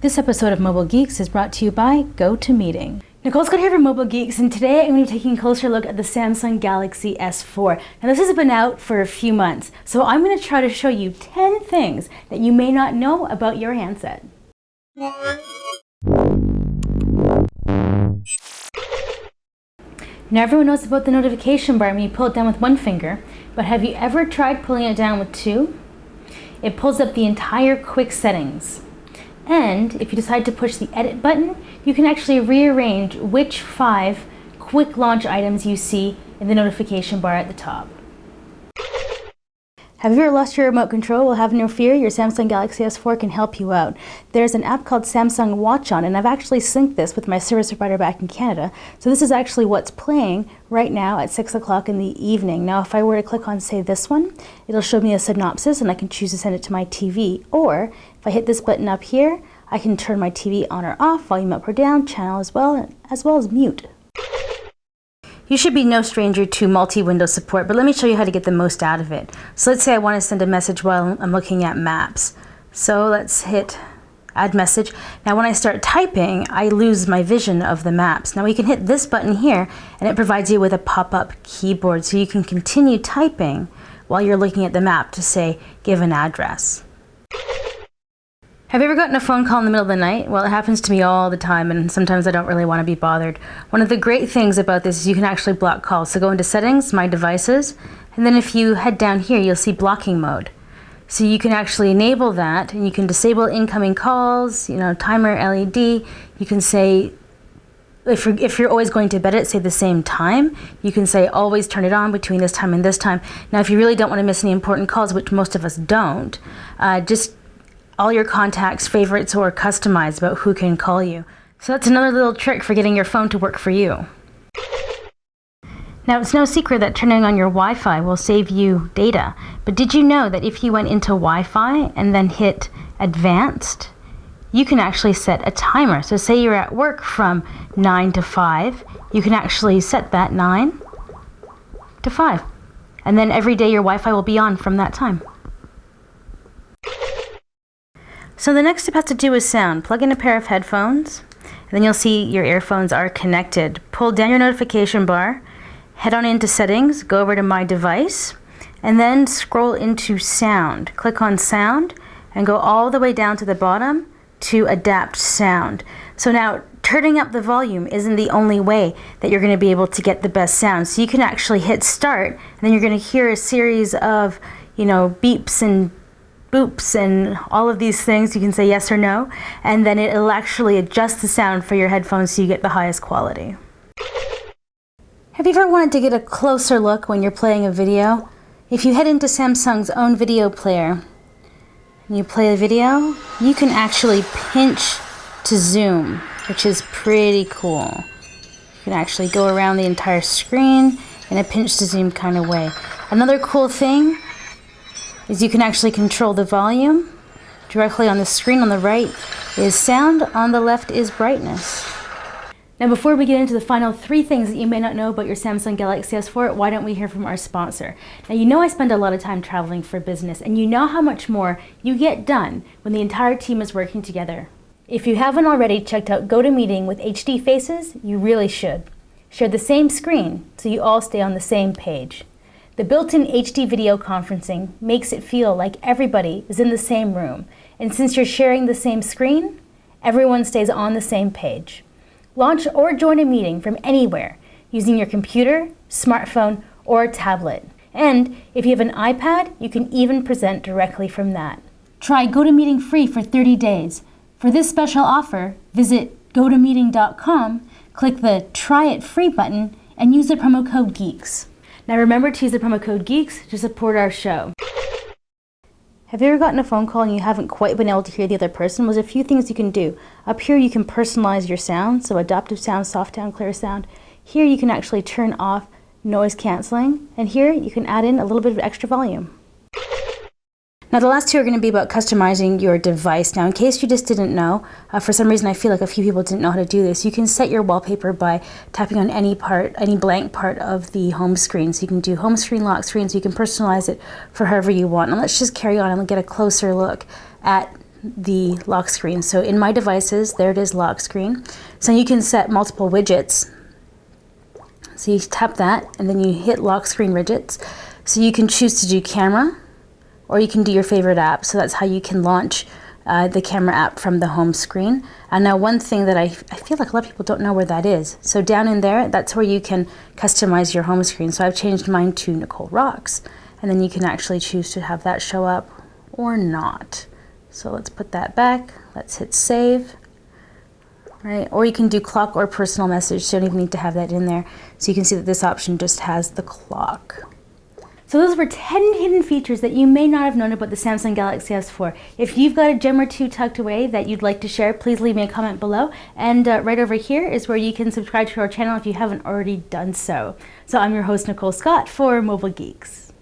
This episode of Mobile Geeks is brought to you by GoToMeeting. Nicole Scott here for Mobile Geeks, and today I'm going to be taking a closer look at the Samsung Galaxy S4. Now this has been out for a few months, so I'm going to try to show you 10 things that you may not know about your handset. Now everyone knows about the notification bar when you pull it down with one finger, but have you ever tried pulling it down with two? It pulls up the entire quick settings. And if you decide to push the edit button, you can actually rearrange which 5 quick launch items you see in the notification bar at the top. Have you ever lost your remote control? Well, have no fear, your Samsung Galaxy S4 can help you out. There's an app called Samsung Watch On, and I've actually synced this with my service provider back in Canada. So this is actually what's playing right now at 6 o'clock in the evening. Now, if I were to click on, say, this one, it'll show me a synopsis, and I can choose to send it to my TV. Or, if I hit this button up here, I can turn my TV on or off, volume up or down, channel as well as mute. You should be no stranger to multi-window support, but let me show you how to get the most out of it. So let's say I want to send a message while I'm looking at maps. So let's hit add message. Now when I start typing, I lose my vision of the maps. Now we can hit this button here, and it provides you with a pop-up keyboard, so you can continue typing while you're looking at the map to, say, give an address. Have you ever gotten a phone call in the middle of the night? Well, it happens to me all the time, and sometimes I don't really want to be bothered. One of the great things about this is you can actually block calls. So go into Settings, My Devices, and then if you head down here, you'll see Blocking Mode. So you can actually enable that, and you can disable incoming calls, timer, LED. You can say, if you're always going to bed at, say, the same time, you can say always turn it on between this time and this time. Now, if you really don't want to miss any important calls, which most of us don't, just all your contacts, favorites, or customize about who can call you. So that's another little trick for getting your phone to work for you. Now, it's no secret that turning on your Wi-Fi will save you data. But did you know that if you went into Wi-Fi and then hit Advanced, you can actually set a timer. So say you're at work from 9 to 5, you can actually set that 9 to 5. And then every day your Wi-Fi will be on from that time. So the next step has to do with sound. Plug in a pair of headphones, and then you'll see your earphones are connected. Pull down your notification bar, head on into Settings, go over to My Device, and then scroll into Sound. Click on Sound, and go all the way down to the bottom to Adapt Sound. So now, turning up the volume isn't the only way that you're going to be able to get the best sound. So you can actually hit Start, and then you're going to hear a series of, beeps and boops and all of these things. You can say yes or no, and then it'll actually adjust the sound for your headphones so you get the highest quality. Have you ever wanted to get a closer look when you're playing a video? If you head into Samsung's own video player and you play a video, you can actually pinch to zoom, which is pretty cool. You can actually go around the entire screen in a pinch to zoom kind of way. Another cool thing is you can actually control the volume. Directly on the screen on the right is sound, on the left is brightness. Now before we get into the final 3 things that you may not know about your Samsung Galaxy S4, why don't we hear from our sponsor? Now I spend a lot of time traveling for business, and you know how much more you get done when the entire team is working together. If you haven't already checked out GoToMeeting with HD Faces, you really should. Share the same screen so you all stay on the same page. The built-in HD video conferencing makes it feel like everybody is in the same room, and since you're sharing the same screen, everyone stays on the same page. Launch or join a meeting from anywhere using your computer, smartphone, or tablet. And if you have an iPad, you can even present directly from that. Try GoToMeeting free for 30 days. For this special offer, visit gotomeeting.com, click the Try It Free button, and use the promo code GEEKS. Now remember to use the promo code GEEKS to support our show. Have you ever gotten a phone call and you haven't quite been able to hear the other person? Well, there's a few things you can do. Up here you can personalize your sound, so adaptive sound, soft sound, clear sound. Here you can actually turn off noise canceling, and here you can add in a little bit of extra volume. Now the last 2 are going to be about customizing your device. Now in case you just didn't know, for some reason I feel like a few people didn't know how to do this, you can set your wallpaper by tapping on any blank part of the home screen. So you can do home screen, lock screen, so you can personalize it for however you want. Now let's just carry on and get a closer look at the lock screen. So in my devices, there it is, lock screen. So you can set multiple widgets. So you tap that and then you hit lock screen widgets. So you can choose to do camera, or you can do your favorite app. So that's how you can launch the camera app from the home screen. And now one thing that I feel like a lot of people don't know where that is. So down in there, that's where you can customize your home screen. So I've changed mine to Nicole Rocks. And then you can actually choose to have that show up or not. So let's put that back. Let's hit save. Right? Or you can do clock or personal message. So you don't even need to have that in there. So you can see that this option just has the clock. So those were 10 hidden features that you may not have known about the Samsung Galaxy S4. If you've got a gem or two tucked away that you'd like to share, please leave me a comment below. And right over here is where you can subscribe to our channel if you haven't already done so. So I'm your host, Nicole Scott, for Mobile Geeks.